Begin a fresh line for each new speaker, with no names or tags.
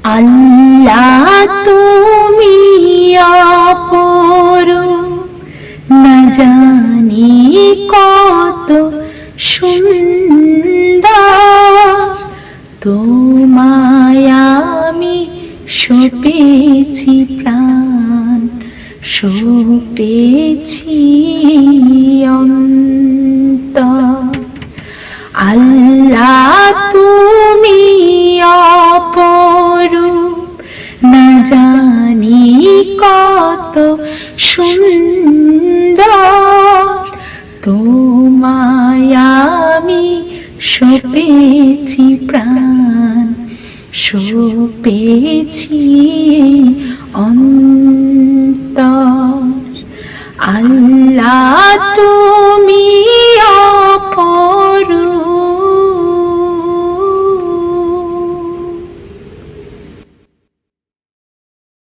আল্লাহ তুমি অপরূপ, না জানি কত সুন্দর। তোমায় আমি সঁপেছি প্রাণ, সঁপেছি অন্তর। আল্লাহ তুমি অপরূপ, না জানি কত সুন্দর। তোমায় আমি সঁপেছি প্রাণ, সঁপেছি অন্তর। আল্লাহ তুমি অপরূপ,